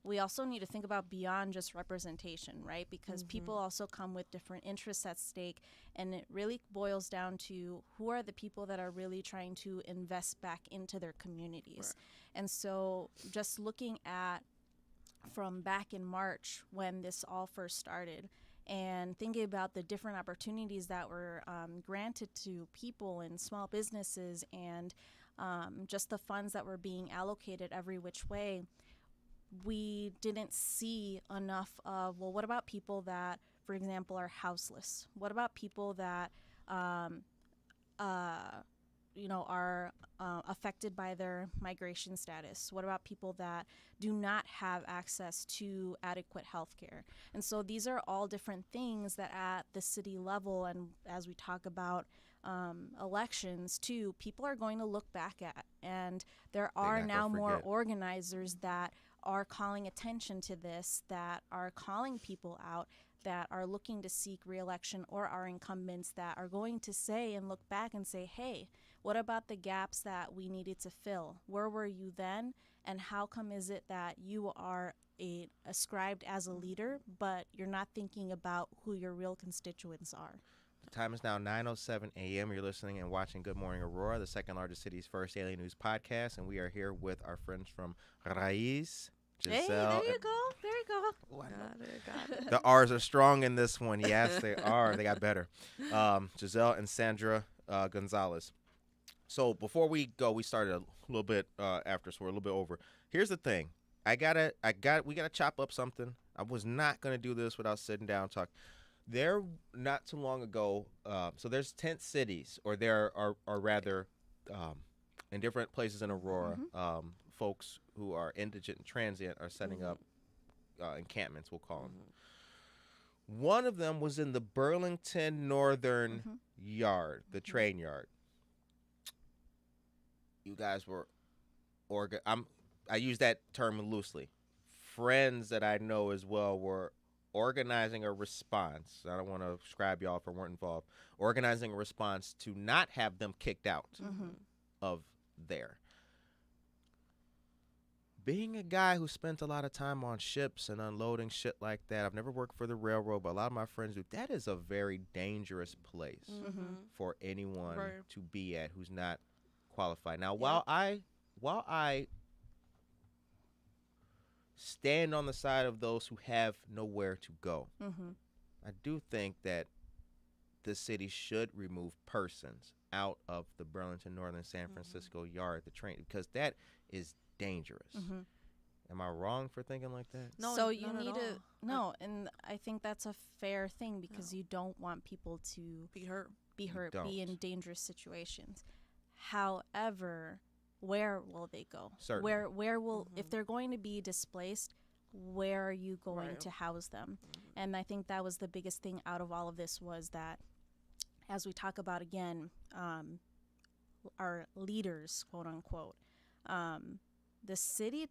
we also need to think about beyond just representation, right? Because people also come with different interests at stake, and it really boils down to who are the people that are really trying to invest back into their communities. Right. And so just looking at from back in March when this all first started, and thinking about the different opportunities that were granted to people and small businesses, and just the funds that were being allocated every which way, we didn't see enough of, well, what about people that, for example, are houseless? What about people that, are affected by their migration status? What about people that do not have access to adequate health care? And so these are all different things that at the city level, and as we talk about elections too, people are going to look back at. And there are now more organizers that are calling attention to this, that are calling people out, that are looking to seek re-election, or are incumbents that are going to say and look back and say, hey, what about the gaps that we needed to fill? Where were you then? And how come is it that you are ascribed as a leader, but you're not thinking about who your real constituents are? The time is now 9:07 a.m. You're listening and watching Good Morning Aurora, the second largest city's first daily news podcast, and we are here with our friends from Raiz. Gisele. Hey, there you go. Got it. The R's are strong in this one. Yes, they are. They got better. Gisele and Sandra Gonzalez. So before we go, we started a little bit after, so we're a little bit over. Here's the thing. We gotta chop up something. I was not gonna do this without sitting down and talk. There, not too long ago, so there's tent cities, or there are rather in different places in Aurora, folks who are indigent and transient are setting up encampments, we'll call them. One of them was in the Burlington Northern Yard, the train yard. You guys were, I use that term loosely. Friends that I know as well were organizing a response. I don't want to describe y'all if I weren't involved. Organizing a response to not have them kicked out of there. Being a guy who spent a lot of time on ships and unloading shit like that, I've never worked for the railroad, but a lot of my friends do. That is a very dangerous place for anyone to be at who's not qualified. Now, while I stand on the side of those who have nowhere to go, I do think that the city should remove persons out of the Burlington Northern San Francisco yard, the train, because that is dangerous. Am I wrong for thinking like that? No, so you not at need all. no, and I think that's a fair thing because you don't want people to Be hurt. be hurt, don't. be in dangerous situations. However, where will they go? Certainly. Where will if they're going to be displaced, where are you going Right. to house them? And I think that was the biggest thing out of all of this was that, as we talk about again, our leaders, quote unquote, the city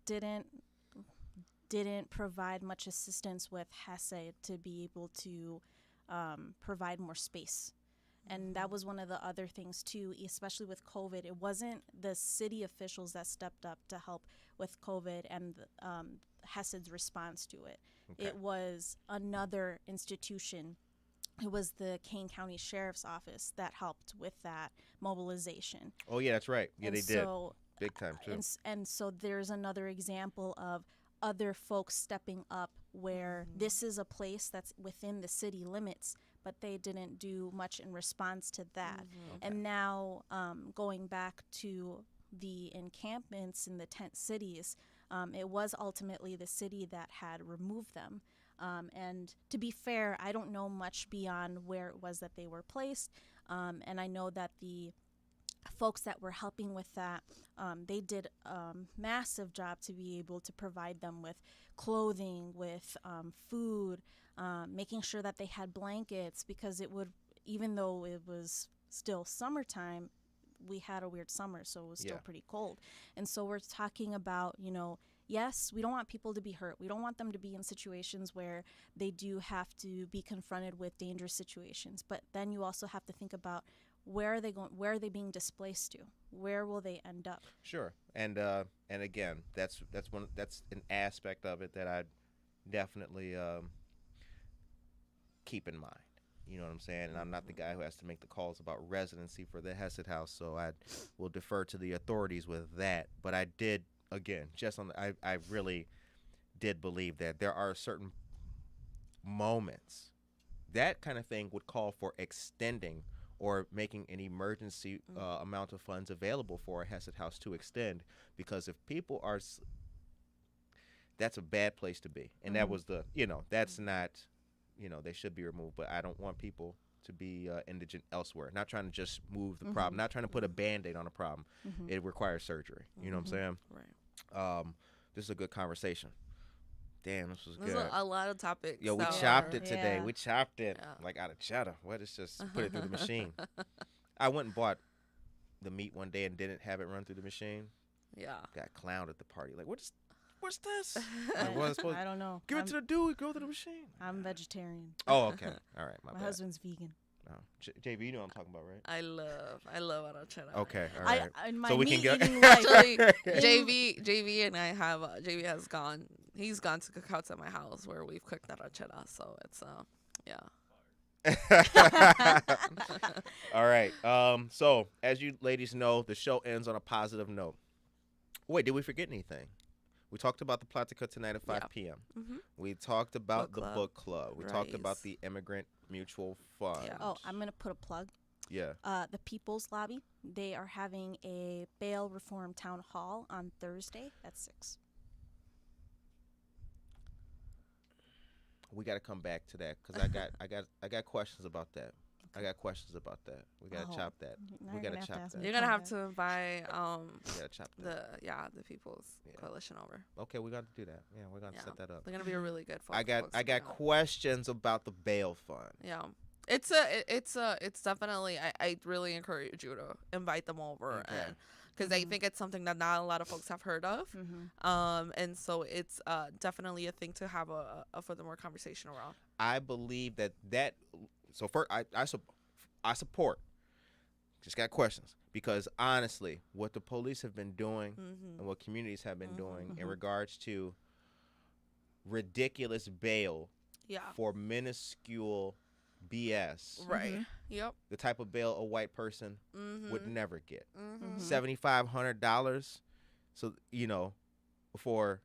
didn't provide much assistance with HESE to be able to provide more space. And that was one of the other things too, especially with COVID. It wasn't the city officials that stepped up to help with COVID and HESED's response to it. Okay. It was another institution. It was the Kane County Sheriff's Office that helped with that mobilization. Oh, yeah, that's right. Yeah, And they did. so, Big time, too. and so there's another example of other folks stepping up where this is a place that's within the city limits, but they didn't do much in response to that. And now going back to the encampments in the tent cities, it was ultimately the city that had removed them. And to be fair, I don't know much beyond where it was that they were placed. And I know that the folks that were helping with that, they did a massive job to be able to provide them with clothing, with food, making sure that they had blankets, because it would, even though it was still summertime, we had a weird summer, so it was still pretty cold. And so we're talking about, yes, we don't want people to be hurt. We don't want them to be in situations where they do have to be confronted with dangerous situations. But then you also have to think about, where are they going? Where are they being displaced to? Where will they end up? Sure. And again, that's an aspect of it that I definitely keep in mind. You know what I'm saying? And I'm not the guy who has to make the calls about residency for the Hesed House, so I will defer to the authorities with that. But I did, again, I really did believe that there are certain moments that kind of thing would call for extending or making an emergency amount of funds available for a Hesed House to extend, because if people are, that's a bad place to be. And that was that's not, they should be removed, but I don't want people to be indigent elsewhere. Not trying to just move the problem, not trying to put a Band-Aid on a problem. It requires surgery. You know what I'm saying? Right. This is a good conversation. Damn, this was There's good. a lot of topics. Yo, we that chopped are- it today. Yeah. We chopped it Yeah. like out of cheddar. What? It's just put it through the machine. I went and bought the meat one day and didn't have it run through the machine. Yeah. Got clowned at the party. Like, what's this? Like, what is supposed- I don't know. Give it to the dude. Go to the machine. I'm vegetarian. Oh, okay. All right. My My bad. husband's vegan. Oh. JB, you know what I'm talking about, right? I love arrachera. Okay. All right. In my So we can meat go- eating life, Actually, JV and I have JV has gone. He's gone to cookouts at my house where we've cooked arrachera. So it's All right. So as you ladies know, the show ends on a positive note. Wait, did we forget anything? We talked about the Platica tonight at 5 p.m. We talked about Book the club. book club. We talked about Raiz. the Immigrant Mutual Fund. Yeah. Oh, I'm going to put a plug. Yeah. The People's Lobby, they are having a bail reform town hall on Thursday at 6. We got to come back to that because I got questions about that. I got questions about that. We got to Oh. chop that. Now We you're got gonna to have to chop ask that. me. you're gonna have to buy We got to chop that. the People's Yeah. Coalition over. Okay, we got to do that. Yeah, we're going to Yeah. set that up. They're gonna be a really good. I got folks questions about the bail fund. Yeah. It's definitely, I really encourage you to invite them over, Okay. and because I think it's something that not a lot of folks have heard of. And so it's definitely a thing to have a furthermore conversation around. I believe that so first I support. Just got questions because honestly, what the police have been doing and what communities have been doing in regards to ridiculous bail for minuscule BS. Right. Yep. The type of bail a white person would never get. $7,500. So, for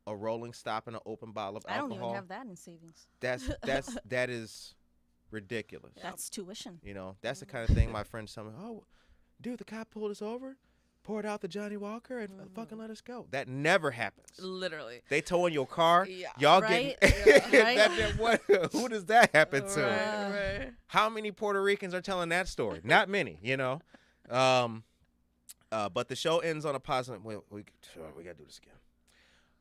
a rolling stop and an open bottle of I alcohol. don't even have that in savings. That is ridiculous. That's tuition. That's the kind of thing my friends tell me, oh, dude, the cop pulled us over, poured out the Johnny Walker, and fucking let us go. That never happens. Literally. They towing your car. Yeah. Y'all Right? what? Who does that happen to? Right. How many Puerto Ricans are telling that story? Not many, But the show ends on a positive. We gotta do this again.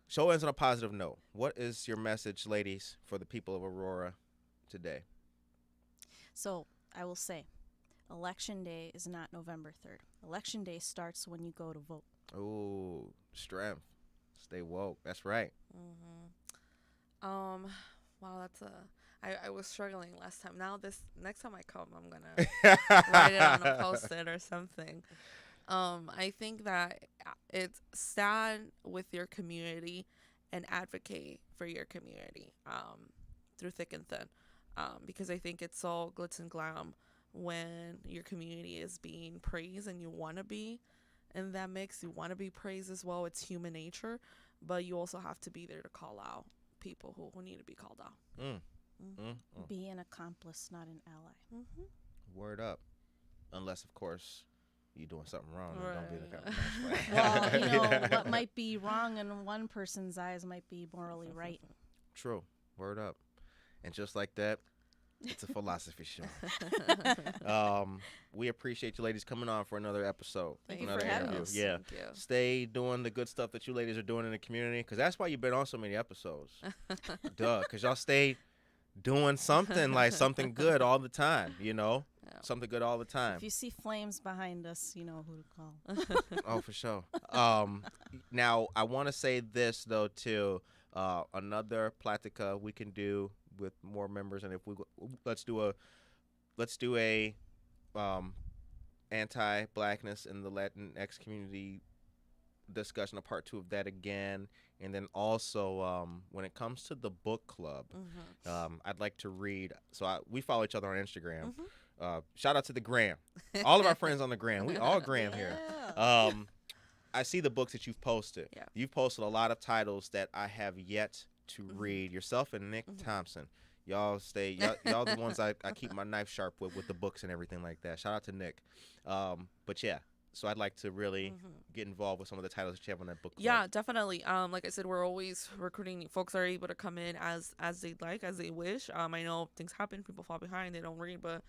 Show ends on a positive note. What is your message, ladies, for the people of Aurora today? So I will say, Election Day is not November 3rd. Election Day starts when you go to vote. Ooh, strength. Stay woke. That's right. Wow, I was struggling last time. Now next time I come, I'm gonna write it on a post-it or something. I think that it's stand with your community and advocate for your community through thick and thin, because I think it's all glitz and glam when your community is being praised and you want to be in that mix. You want to be praised as well. It's human nature, but you also have to be there to call out people who need to be called out. Be an accomplice, not an ally. Word up. Unless, of course, you're doing something wrong. Right. Don't be the kind of Well, what might be wrong in one person's eyes might be morally right. True. Word up. And just like that, it's a philosophy show. We appreciate you ladies coming on for another episode. Thank you Another for having interview. us. Yeah. Thank you. Stay doing the good stuff that you ladies are doing in the community, because that's why you've been on so many episodes. Duh, because y'all stay doing something, like something good all the time, Something good all the time. If you see flames behind us, you know who to call. Oh, for sure. Now, I want to say this, though, too. Another Platica we can do with more members, and if let's do a anti-blackness in the Latinx community discussion, a part 2 of that again. And then also, when it comes to the book club, I'd like to read. So we follow each other on Instagram. Shout out to the gram. All of our friends on the gram. We all gram here. I see the books that you've posted. Yeah. You've posted a lot of titles that I have yet to read. Yourself and Nick Thompson. Y'all y'all the ones I keep my knife sharp with the books and everything like that. Shout out to Nick. But yeah. So I'd like to really get involved with some of the titles that you have on that book club. Yeah, definitely. Like I said, we're always recruiting. Folks are able to come in as they'd like, as they wish. I know things happen, people fall behind, they don't read, but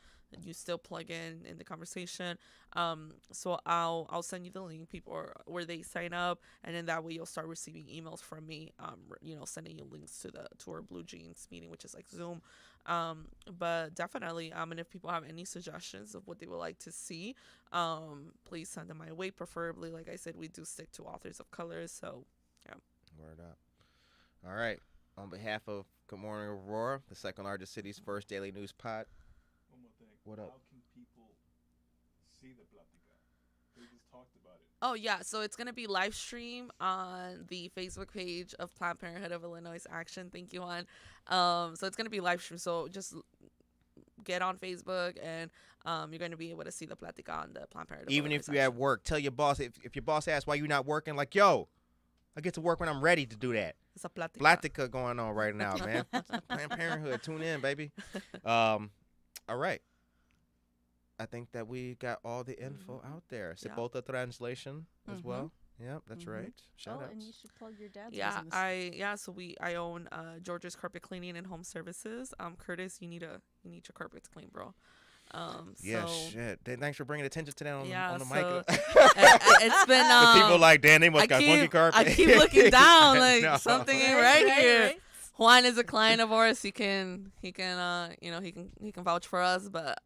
you still plug in the conversation. So I'll send you the link, where they sign up, and then that way you'll start receiving emails from me. Sending you links to our Blue Jeans meeting, which is like Zoom. But definitely, and if people have any suggestions of what they would like to see, please send them my way. Preferably, like I said, we do stick to authors of color. So, yeah. Word up. All right. On behalf of Good Morning Aurora, the second largest city's first daily news pod. One more thing. What up? How can people see the Platica? We just talked about it. Oh, yeah. So it's going to be live stream on the Facebook page of Planned Parenthood of Illinois Action. Thank you, Juan. So it's going to be live stream. So just get on Facebook, and you're going to be able to see the Platica on the Planned Parenthood of Even Illinois if you're at work, tell your boss. If your boss asks why you're not working, like, yo, I get to work when I'm ready to do that. It's a Platica. Platica going on right now, man. Planned Parenthood. Tune in, baby. All right. I think that we got all the info out there. Yeah. Sepulta translation as well. Yep, that's right. Shout out. And you should plug your dad's Yeah, business. so I own George's Carpet Cleaning and Home Services. Curtis, you need your carpets clean, bro. Yeah, so, shit. Thanks for bringing attention to that on the so mic. it's been The people like, Dan, they must got funky carpet. I keep looking down like No. something ain't right here. Right. Juan is a client of ours. He can vouch for us. But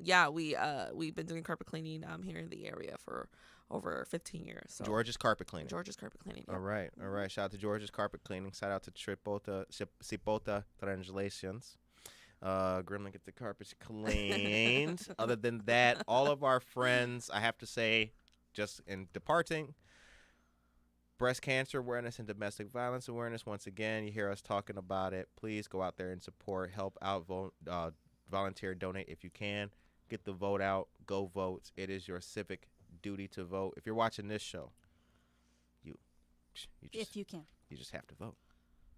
yeah, we've been doing carpet cleaning here in the area for over 15 years. So. George's Carpet Cleaning. George's Carpet Cleaning. All right. Shout out to George's Carpet Cleaning. Shout out to Cipota Translations. Gremlin get the carpets cleaned. Other than that, all of our friends, I have to say, just in departing, breast cancer awareness and domestic violence awareness. Once again, you hear us talking about it. Please go out there and support, help out, volunteer, donate if you can. Get the vote out. Go vote. It is your civic duty to vote. If you're watching this show, you If you can. just have to vote.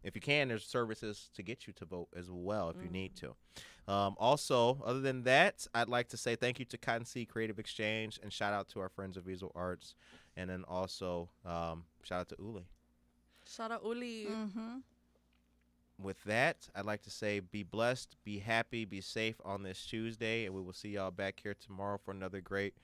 If you can, there's services to get you to vote as well if you need to. Also, other than that, I'd like to say thank you to Cotton Seed Creative Exchange and shout out to our friends of Visual Arts. And then also shout out to Uli. Shout out Uli. Mm-hmm. With that, I'd like to say be blessed, be happy, be safe on this Tuesday. And we will see y'all back here tomorrow for another great